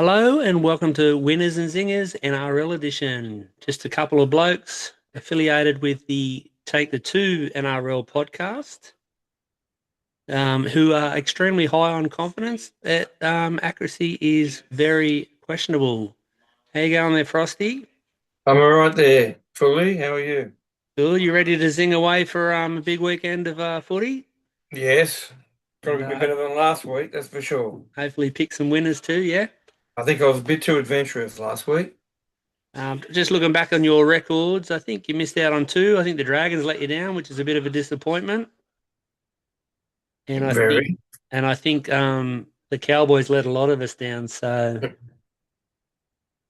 Hello and welcome to Winners and Zingers NRL edition. Just a couple of blokes affiliated with the Take the Two NRL podcast, who are extremely high on confidence that accuracy is very questionable. How you going there, Frosty? I'm all right there, fully. How are you? Cool. You ready to zing away for a big weekend of footy Yes, and probably be better than last week, that's for sure. hopefully pick some winners too? Yeah. I think I was a bit too adventurous last week. Just looking back on your records, I think you missed out on two. I think the Dragons let you down, which is a bit of a disappointment. And I think Very. the Cowboys let a lot of us down. So,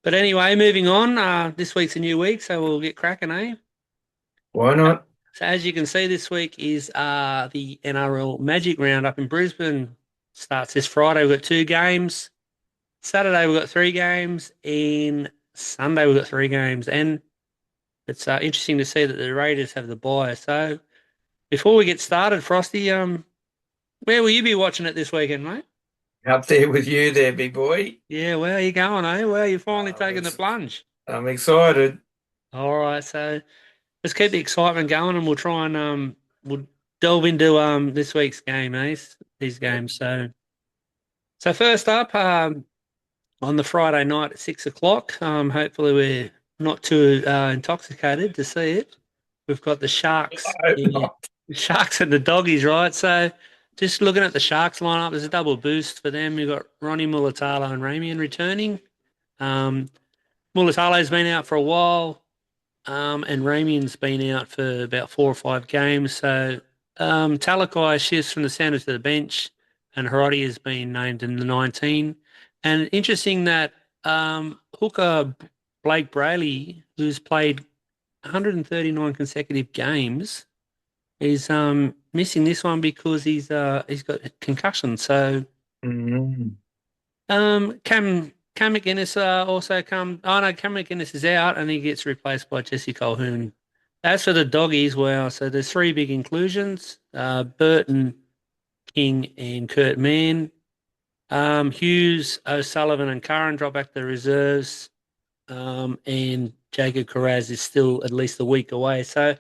but anyway, moving on. This week's a new week, so we'll get cracking, eh? Why not? So as you can see, this week is the NRL Magic Round up in Brisbane. Starts this Friday. We've got two games. Saturday we've got three games, and Sunday we've got three games. And it's interesting to see that the Raiders have the bye. So before we get started, Frosty, where will you be watching it this weekend, mate? Up there with you there, big boy. Yeah, where are you going, eh? Where are you finally I'm, taking the ex- plunge? I'm excited. All right, so let's keep the excitement going, and we'll try and we'll delve into this week's game, eh? These Yep. games. So first up, on the Friday night at 6 o'clock. Hopefully we're not too intoxicated to see it. We've got the Sharks, I hope not. the Sharks and the Doggies, right? So just looking at the Sharks lineup, there's a double boost for them. You've got Ronnie Mulatalo and Ramian returning. Um, Mulatalo's been out for a while, and Ramian's been out for about 4 or 5 games. So Talakai shifts from the centre to the bench, and Hiroti has been named in the 19. And interesting that hooker Blake Brayley, who's played 139 consecutive games, is missing this one because he's got a concussion. So Mm. Cam McInnes also come. Oh no, Cam McInnes is out and he gets replaced by Jesse Colquhoun. As for the doggies, well, so there's three big inclusions: Burton, King, and Kurt Mann. Hughes, O'Sullivan, and Curran drop back to the reserves, and Jacob Carraz is still at least a week away. So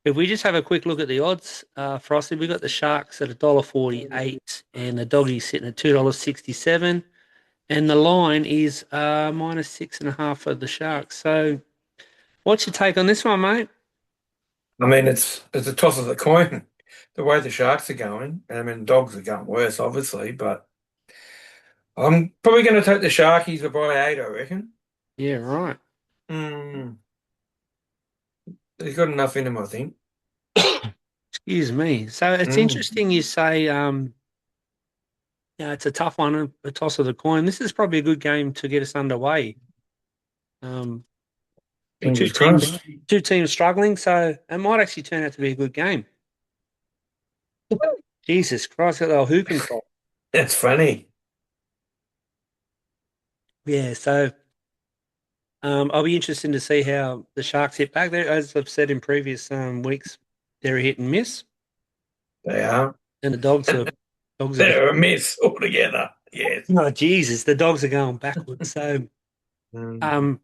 if we just have a quick look at the odds, Frosty, we got the Sharks at $1.48 and the doggies sitting at $2.67. And the line is minus 6.5 for the Sharks. So, what's your take on this one, mate? I mean, it's a toss of the coin. The way the Sharks are going, I mean, dogs are going worse, obviously, but I'm probably going to take the Sharkies by 8, I reckon. Yeah, right. Mm. They've got enough in them, I think. Excuse me. So it's Mm. interesting you say, yeah, it's a tough one, a toss of the coin. This is probably a good game to get us underway. Um, with Fingers crossed. two teams struggling, so it might actually turn out to be a good game. Jesus Christ, got the who can cry. That's funny. Yeah, so I'll be interested to see how the Sharks hit back there. As I've said in previous weeks, they're a hit and miss, They are. and the dogs are going. They're a mess altogether. Yes. Oh Jesus, the dogs are going backwards. So Mm. um,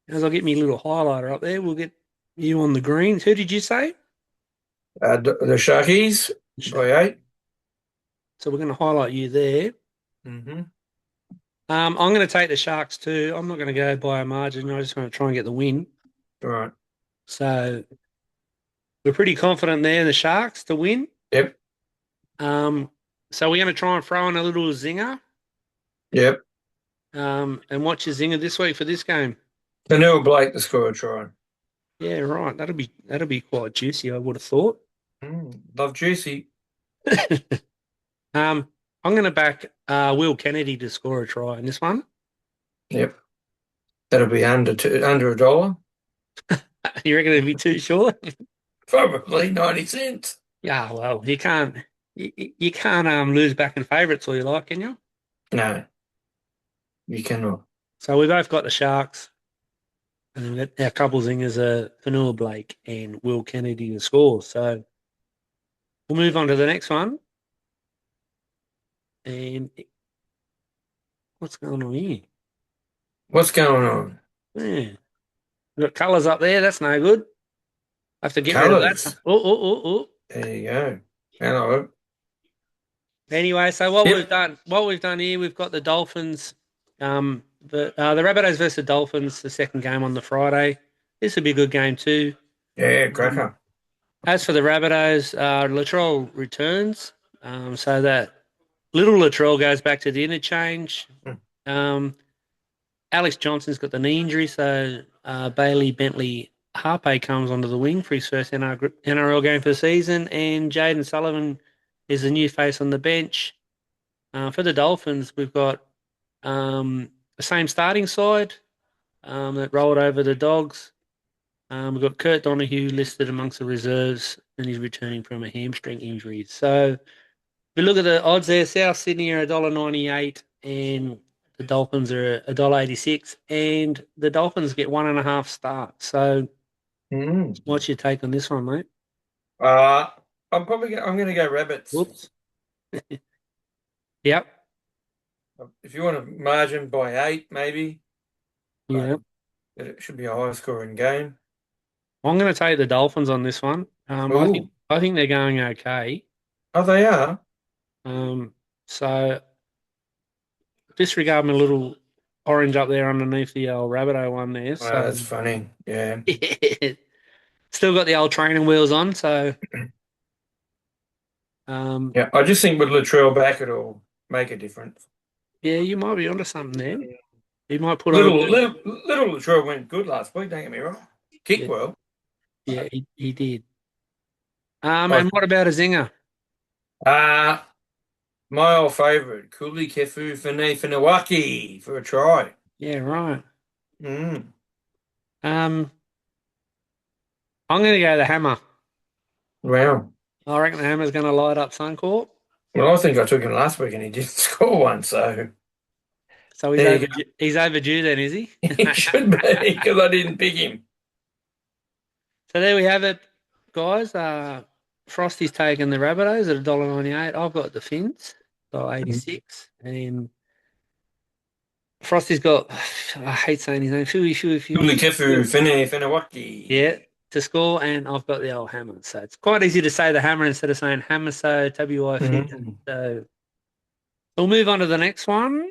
as I get me little highlighter up there, we'll get you on the greens. Who did you say? The Sharkies by 8. So we're going to highlight you there. Mm-hmm. I'm going to take the Sharks too. I'm not going to go by a margin. I just want to try and get the win. All right. So we're pretty confident there, the Sharks to win. Yep. Um, so we're going to try and throw in a little zinger. Yep. And watch your zinger this week for this game. Daniel Blake to score a try. Yeah, right. That'll be quite juicy, I would have thought. Love Juicy. Um, I'm going to back Will Kennedy to score a try in this one. Yep. That'll be under a dollar. You reckon it'd be too short? Probably 90 cents. Yeah, well, you can't lose back in favourites all you like, can you? No, you cannot. So we both got the Sharks, and we've got our couple zingers are Fanua Blake and Will Kennedy to score. So we'll move on to the next one. And What's going on here? What's going on? Yeah. We've got colours up there. That's no good. I have to get rid of that. Colours. Oh. There you go. Hello. Anyway, so Yep. what we've done here, we've got the Dolphins, the Rabbitohs versus the Dolphins, the second game on the Friday. This will be a good game too. Yeah, Um, cracker. as for the Rabbitohs, Latrell returns, so that little Latrell goes back to the interchange. Mm. Um, Alex Johnson's got the knee injury, so Bailey Bentley Harpe comes onto the wing for his first NRL game for the season, and Jaden Sullivan is the new face on the bench. For the Dolphins, we've got the same starting side that rolled over the Dogs. We've got Kurt Donahue listed amongst the reserves, and he's returning from a hamstring injury. So if we look at the odds there, South Sydney are $1.98 and the Dolphins are $1.86, and the Dolphins get 1.5 starts. So Mm. what's your take on this one, mate? Uh, I'm gonna go rabbits. Whoops. Yep. If you want to margin by 8, maybe, but Yeah. it should be a high scoring game. I'm going to take the Dolphins on this one. Oh, I think they're going okay. oh, they are. Um, so disregard my little orange up there underneath the old Rabbitoh one there. Oh, So that's funny. Yeah. still got the old training wheels on. So um, Yeah, I just think with Latrell back, it'll make a difference. yeah, you might be onto something there. He might put on a Little, bit of little, little Latrell went good last week. Don't get me wrong. Kick yeah, well. yeah, he did. I, And what about a zinger? uh, my old favourite, Kuli Kefu Finawaki for a try. Yeah, right. Mm. Um, I'm going to go the hammer. Wow. I reckon the hammer's going to light up Suncorp. Well, I think I took him last week and he didn't score one, so So there you go. he's overdue then, is he? He should be because I didn't pick him. So there we have it, guys. Frosty's taken the Rabbitohs at $1.98. I've got the Finns, $1.86. And Frosty's got, I hate saying his name, Kuli Kefu Finawaki. Yeah, to score. And I've got the old hammer. So it's quite easy to say the hammer instead of saying hammer. So WIF. Mm. So we'll move on to the next one.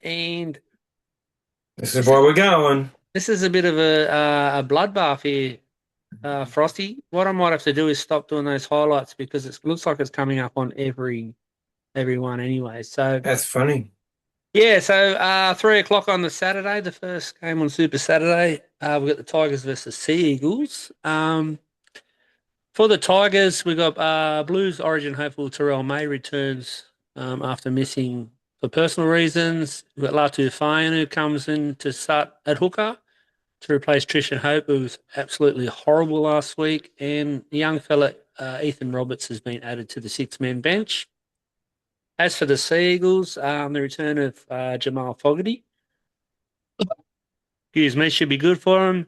And This is this where is, we're going. this is a bit of a bloodbath here. Frosty. What I might have to do is stop doing those highlights because it looks like it's coming up on everyone anyway. So That's funny. yeah, so 3 o'clock on the Saturday, the first game on Super Saturday. We've got the Tigers versus Sea Eagles. For the Tigers, we've got Blues Origin hopeful Terrell May returns after missing for personal reasons. We've got Latu Fain who comes in to start at hooker to replace Trishan Hope, who was absolutely horrible last week. And the young fella, Ethan Roberts, has been added to the six-man bench. As for the Sea Eagles, the return of Jamal Fogarty, excuse me, should be good for him.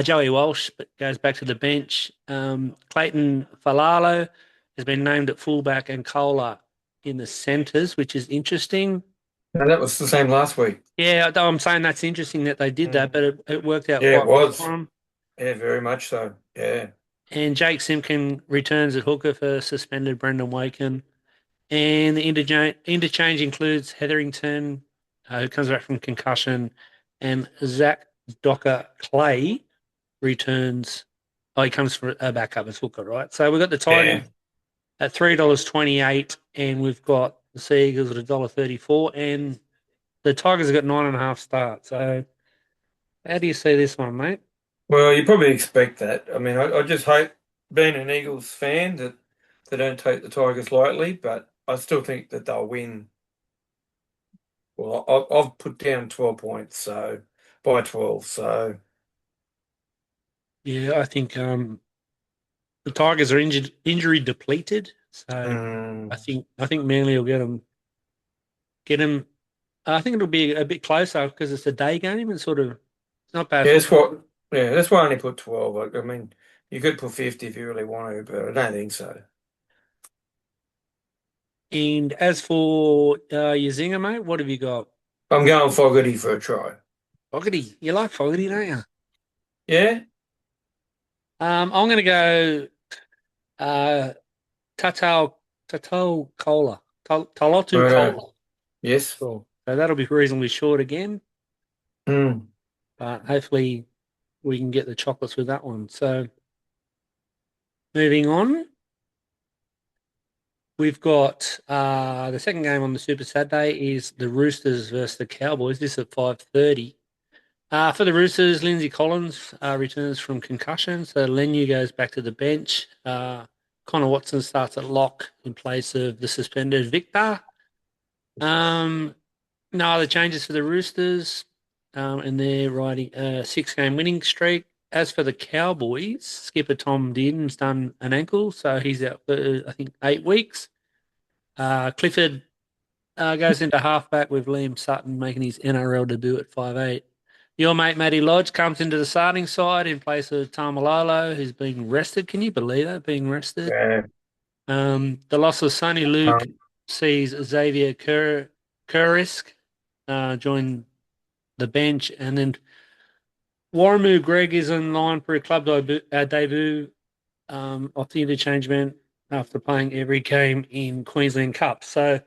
Joey Walsh goes back to the bench. Clayton Falalo has been named at fullback and Kohler in the centres, which is interesting. And that was the same last week. Yeah, though I'm saying that's interesting that they did that, Mm. but it worked out Yeah, it quite well was. for them. Yeah, very much so. Yeah. And Jake Simpkin returns at hooker for suspended Brendan Waken. And the interchange includes Hetherington, who comes back from concussion, and Zach Docker Clay returns. Oh, he comes for a backup as hooker, right? So we've got the Tigers Yeah. at $3.28, and we've got the Sea Eagles at $1.34, and the Tigers have got 9.5 starts. So how do you see this one, mate? Well, you probably expect that. I mean, I just hope, being an Eagles fan, that they don't take the Tigers lightly, but I still think that they'll win. Well, I've put down 12 points, so by 12. So, Yeah, I think the Tigers are injury depleted, so mm, I think Manly will get him. I think it'll be a bit closer because it's a day game and sort of it's not bad yeah, that's football. what. Yeah, that's why I only put 12. I mean, you could put 50 if you really want to, but I don't think so. And as for your zinger, mate, what have you got? I'm going Fogarty for a try. Fogarty. You like Fogarty, don't you? Yeah? I'm going to go uh, Tatal Tatal Cola. Talotu Righto. Cola. Yes. Cool. So that'll be reasonably short again, Mm. but hopefully we can get the chocolates with that one. So moving on, we've got the second game on the Super Saturday is the Roosters versus the Cowboys. This is at 5:30. For the Roosters, Lindsay Collins returns from concussion, so Lenu goes back to the bench. Connor Watson starts at lock in place of the suspended Victor. Um, no other changes for the Roosters, and they're riding a six-game winning streak. As for the Cowboys, skipper Tom Dearden's done an ankle, so he's out for, I think, 8 weeks. Clifford goes into halfback with Liam Sutton making his NRL debut at 5'8". Your mate Matty Lodge comes into the starting side in place of Tamalolo, who's being rested. Can you believe that, being rested? Yeah. The loss of Sonny Luke Um, sees Xavier Kurisk join the bench, and then Warramoo Greg is in line for a club debut off the interchangeman after playing every game in Queensland Cup. So,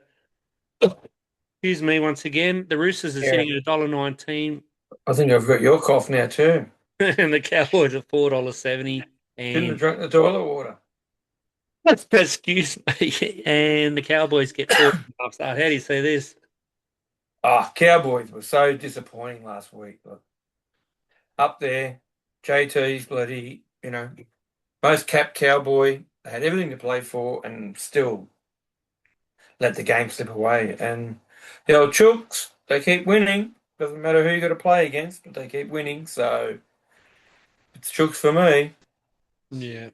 excuse me once again. The Roosters are yeah. sitting at $1.19, I think I've got your cough now too. and the Cowboys are $4.70. Shouldn't have And drunk the toilet water. excuse me, and the Cowboys get 4.5 stars. How do you see this? Ah, Cowboys were so disappointing last week. Look, up there, JT's bloody, most capped Cowboy. They had everything to play for and still let the game slip away. And the old Chooks, they keep winning. Doesn't matter who you got to play against, but they keep winning. So it's Chooks for me. Yeah.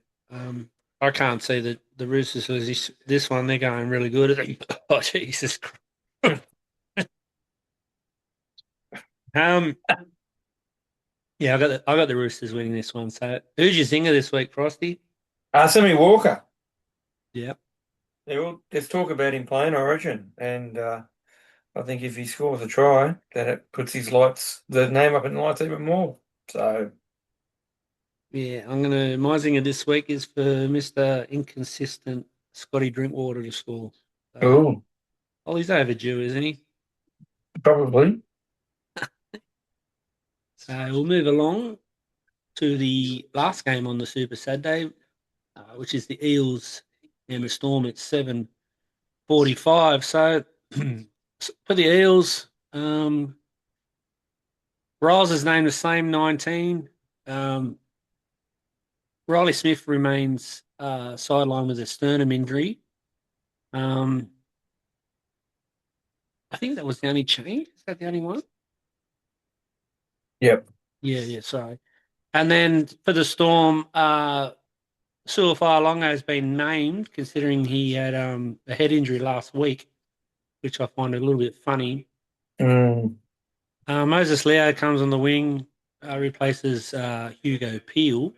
I can't see that the Roosters lose this one. They're going really good. Oh, Jesus Christ. Um, yeah, I got the Roosters winning this one. So who's your zinger this week, Frosty? Sammy Walker. Yeah. There's talk about him playing Origin, and I think if he scores a try, then it puts the name up in lights even more. So, Yeah, my zinger this week is for Mr. Inconsistent Scotty Drinkwater to score. So, oh, well, he's overdue, isn't he? probably. So we'll move along to the last game on the Super Saturday, which is the Eels and the Storm at 7:45. So for the Eels, Riles is named the same 19. Um, Riley Smith remains sidelined with a sternum injury. Um, I think that was the only change. Is that the only one? Yep. Yeah, yeah, sorry. And then for the Storm, Suafai Longo has been named, considering he had a head injury last week, which I find a little bit funny. Mm, Moses Leo comes on the wing, replaces Hugo Peel,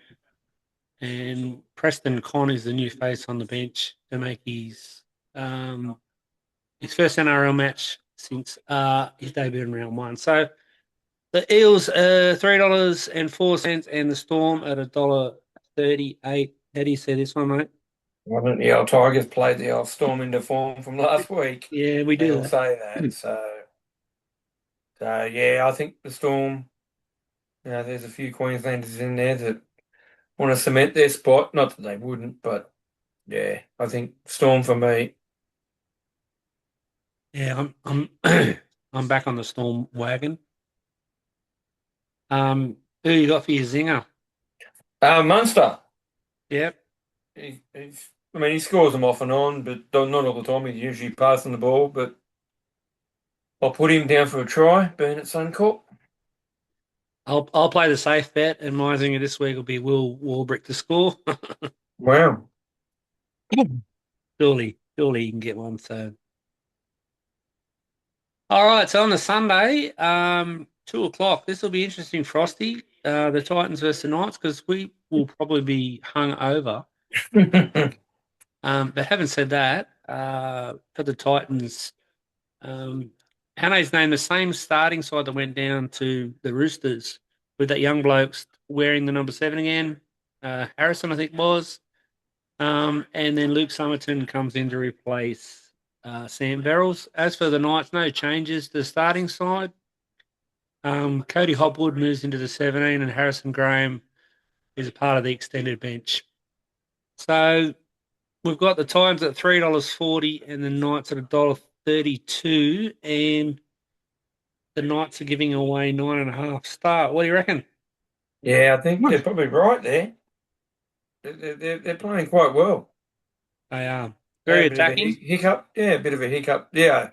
and Preston Con is the new face on the bench to make his first NRL match since his debut in round one. So the Eels are $3.04 and the Storm at $1.38. How do you see this one, mate? I think the old Tigers played the old Storm into form from last week. Yeah, we They do all that. say that. So yeah, I think the Storm. There's a few Queenslanders in there that want to cement their spot. Not that they wouldn't, but yeah, I think Storm for me. Yeah, I'm I'm back on the Storm wagon. Who you got for your zinger? Munster. Yep. I mean, he scores them off and on, but not all the time. He's usually passing the ball, but I'll put him down for a try, being at Suncorp. I'll play the safe bet, and my zinger this week will be Will Warbrick to score. Wow. Surely you can get one. So, all right. So on the Sunday, 2 o'clock. This will be interesting, Frosty. The Titans versus the Knights, because we will probably be hung over. But having said that, for the Titans. Hanne's named the same starting side that went down to the Roosters with that young bloke wearing the number 7 again. Harrison, I think, was. And then Luke Summerton comes in to replace Sam Verrills. As for the Knights, no changes to the starting side. Cody Hopwood moves into the 17 and Harrison Graham is a part of the extended bench. So we've got the Titans at $3.40 and the Knights at $1.32. And the Knights are giving away 9.5 start. What do you reckon? Yeah, I think they're probably right there. They're playing quite well. They are They had very a bit of a attacking. hiccup. Yeah, a bit of a hiccup. Yeah,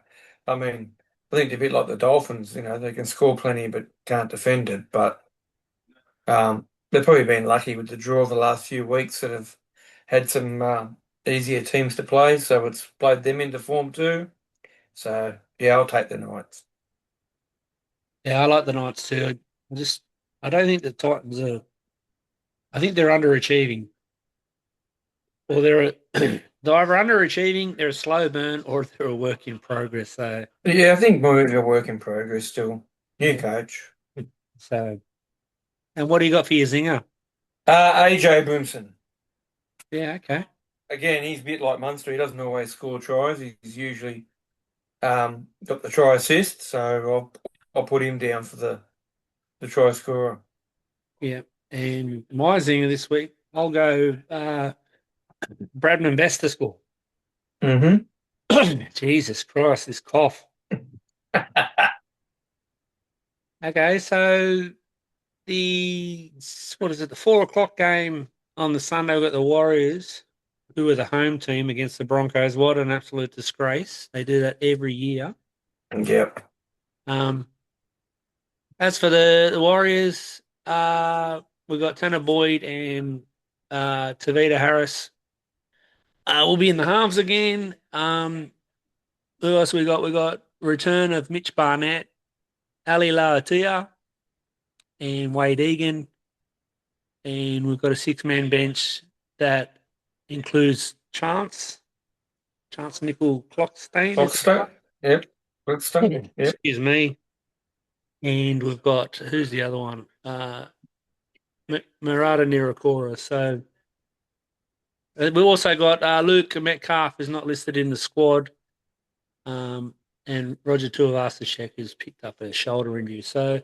I mean, I think they're a bit like the Dolphins. They can score plenty but can't defend it. But they've probably been lucky with the draw of the last few weeks that have had some easier teams to play. So it's played them into form too. So yeah, I'll take the Knights. Yeah, I like the Knights too. I don't think the Titans are. I think they're underachieving, or they're either underachieving, they're a slow burn, or they're a work in progress. So Yeah, I think more of a work in progress still. New yeah. coach. So, and what do you got for your zinger? AJ Brimson. Yeah, okay. Again, he's a bit like Munster. He doesn't always score tries. He's usually got the try assist, so I'll put him down for the try scorer. Yeah. And my zinger this week, I'll go Bradman Best to score. Mm-hmm. Jesus Christ, this cough. Okay, so the what is it? The 4 o'clock game on the Sunday. We've got the Warriors, who are the home team against the Broncos. What an absolute disgrace! They do that every year. Yep. Um, as for the Warriors, we've got Tanner Boyd and Tavita Harris. We'll be in the halves again. Who else we got? We got return of Mitch Barnett, Ali Lauatia, and Wade Egan. And we've got a 6-man bench that includes Chance Nickel Clockstain, is it? Foxton. Yep. Foxton. Yep. Excuse me. And we've got who's the other one? Murata Nirakora. So we've also got Luke Metcalf is not listed in the squad, and Roger Tuivasa-Sheck has picked up a shoulder injury. So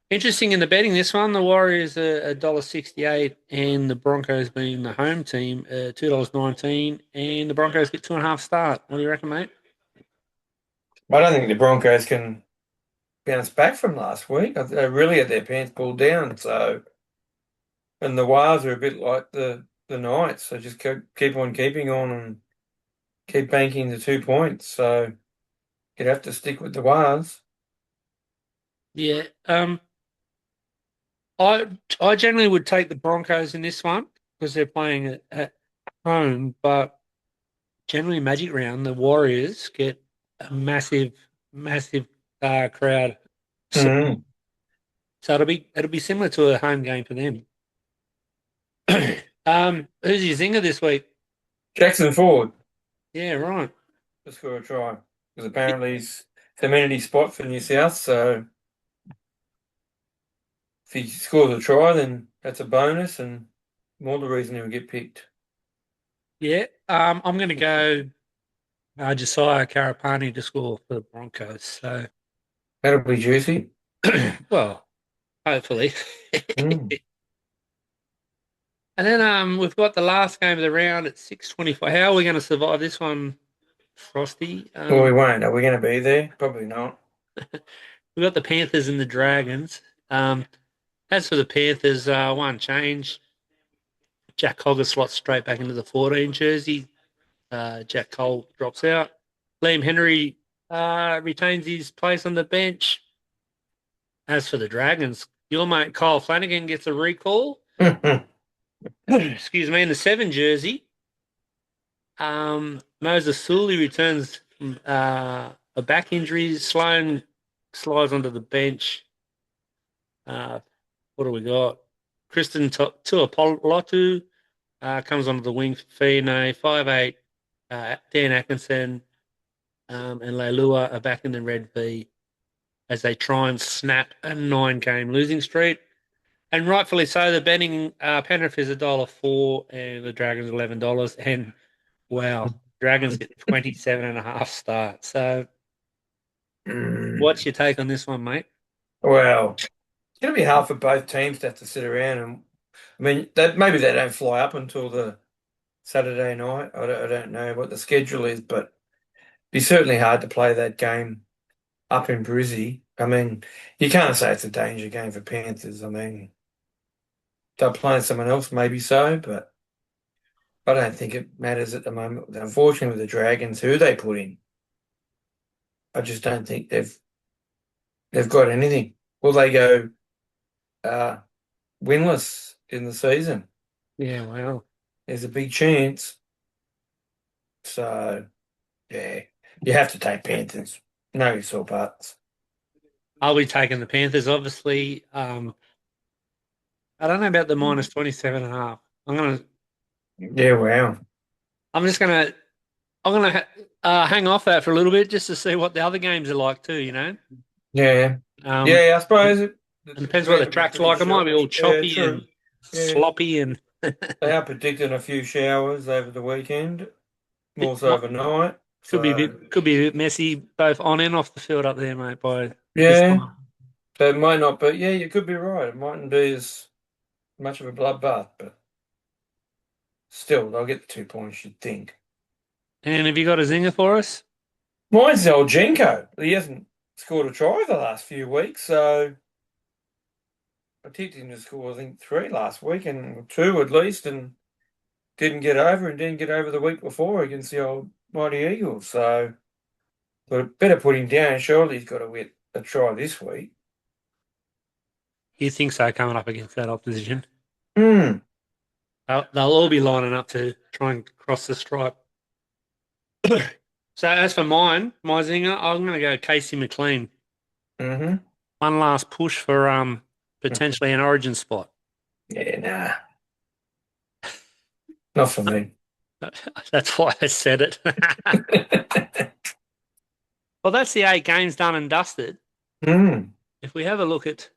interesting in the betting this one. The Warriors are $1.68 and the Broncos being the home team, $2.19, and the Broncos get 2.5 start. What do you reckon, mate? I don't think the Broncos can bounce back from last week. They really had their pants pulled down. So, and the Wars are a bit like the Knights. So just keep on keeping on and keep banking the 2 points. So you'd have to stick with the Wars. Yeah. I generally would take the Broncos in this one because they're playing at home, but generally Magic Round, the Warriors get a massive crowd support. Mm. So it'll be similar to a home game for them. Who's your zinger this week? Jackson Ford. Yeah, right. Just got a try because apparently he's the amenity spot for New South. So if he scores a try, then that's a bonus and more the reason he'll get picked. Yeah. I'm going to go Josiah Karapani to score for the Broncos. So, That'll be juicy. well, hopefully. Mm. And then we've got the last game of the round at 6:24. How are we going to survive this one, Frosty? Well, we won't. Are we going to be there? Probably not. We've got the Panthers and the Dragons. As for the Panthers, one change. Jack Cogger slots straight back into the 14 jersey. Jack Cole drops out. Liam Henry retains his place on the bench. As for the Dragons, your mate Kyle Flanagan gets a recall. Excuse me, in the 7 jersey. Moses Sully returns from a back injury. Sloan slides onto the bench. Uh, what do we got? Kristen Tuapolotu comes onto the wing for Fino, 5'8", Dan Atkinson and Leilua are back in the red V as they try and snap a 9 game losing streak. And rightfully so, the betting Penrith is $1.04 and the Dragons $11. And wow, Dragons get 27.5 starts. So what's Mm. your take on this one, mate? Well, it's going to be hard for both teams to have to sit around and, I mean, that maybe they don't fly up until the Saturday night. I don't know what the schedule is, but it'd be certainly hard to play that game up in Brizzy. I mean, you can't say it's a danger game for Panthers. I mean, they're playing someone else, maybe so, but I don't think it matters at the moment. Unfortunately, with the Dragons, who they put in, I just don't think they've got anything. Will they go uh, winless in the season? Yeah, well, There's a big chance. So yeah, you have to take Panthers. No ifs or buts. I'll be taking the Panthers, obviously. I don't know about the minus 27.5. Yeah, wow. I'm just gonna, I'm gonna hang off that for a little bit just to see what the other games are like too, you know? Yeah, Um, yeah. I and suppose it the depends what the weather will be track's pretty like. It might short. be all Yeah, choppy and true. Yeah, sloppy and they are predicting a few showers over the weekend, more it so overnight. So could be a bit messy both on and off the field up there, mate, by this yeah, time. so it might not. But yeah, you could be right. It mightn't be as much of a bloodbath, but still, they'll get the 2 points. You'd think. And have you got a zinger for us? Mine's the old Jenko. He hasn't scored a try the last few weeks, so I tipped him to score, I think, 3 last week and 2 at least, and didn't get over the week before against the old Mighty Eagles. So, but better put him down. Surely he's got to get a try this week. You think so, coming up against that opposition? Hmm. They'll all be lining up to try and cross the stripe. So as for mine, my zinger, I'm going to go Casey McLean. Mm-hmm. One last push for potentially an origin spot. Yeah, nah. Not for me. That's why I said it. Well, that's the 8 games done and dusted. Hmm. If we have a look at,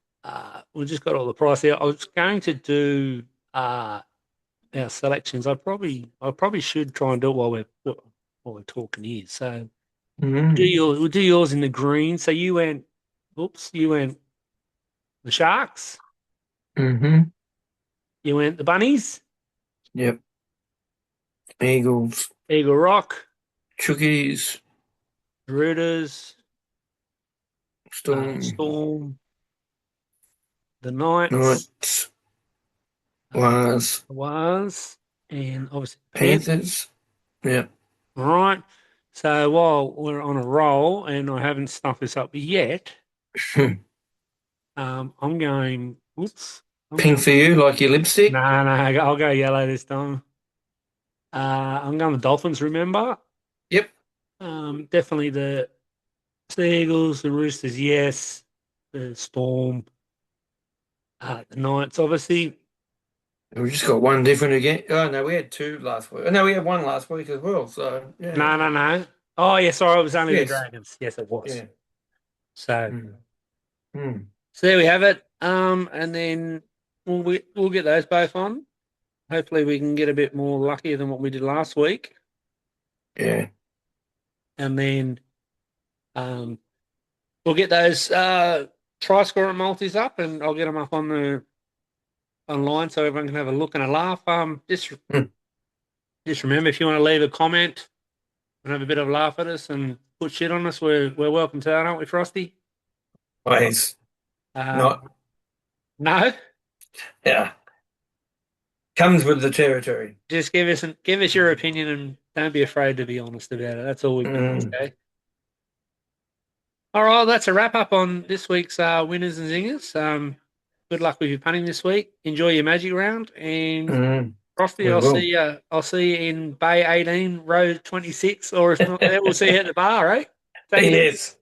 we've just got all the price here. I was going to do our selections. I probably should try and do it while we're talking here. So Hmm. we'll do yours in the green. So you went the Sharks, Mm-hmm. you went the Bunnies, Yep. Eagles, Eagle Rock, Chookies, Roosters, Storm, Storm, the Knights, Knights, uh, Wars, was, and obviously Panthers. Panthers. Yep. All right. So while we're on a roll, and I haven't stuffed this up yet, I'm going. Oops. I'm Pink going. for you, like your lipstick. No, I'll go yellow this time. I'm going the Dolphins. Remember, Yep. definitely the Eagles, the Roosters. Yes, the Storm, the Knights. Obviously, We just got one different again. Oh no, we had 2 last week. Oh, no, we had 1 last week as well. So yeah. no. Oh, yeah. Sorry, it was only the Yes. Dragons. Yes, it was. Yeah. So, Mm. Mm. so there we have it. And then we'll get those both on. Hopefully, we can get a bit more luckier than what we did last week. Yeah. And then um, we'll get those try scorer multis up, and I'll get them up on the online so everyone can have a look and a laugh. Mm. Just remember, if you want to leave a comment and have a bit of a laugh at us and put shit on us, we're welcome to that, aren't we, Frosty? Ways. Um, Not. no, Yeah. Comes with the territory. just give us your opinion and don't be afraid to be honest about it. That's all we can ask. Mm. Okay. All right, that's a wrap up on this week's winners and zingers. Good luck with your punting this week. Enjoy your magic round, and Mm. Frosty, We will. I'll see you in Bay 18, Road 26, or if not there, we'll see you at the bar, right? Take it easy. Yes.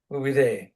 We'll be there.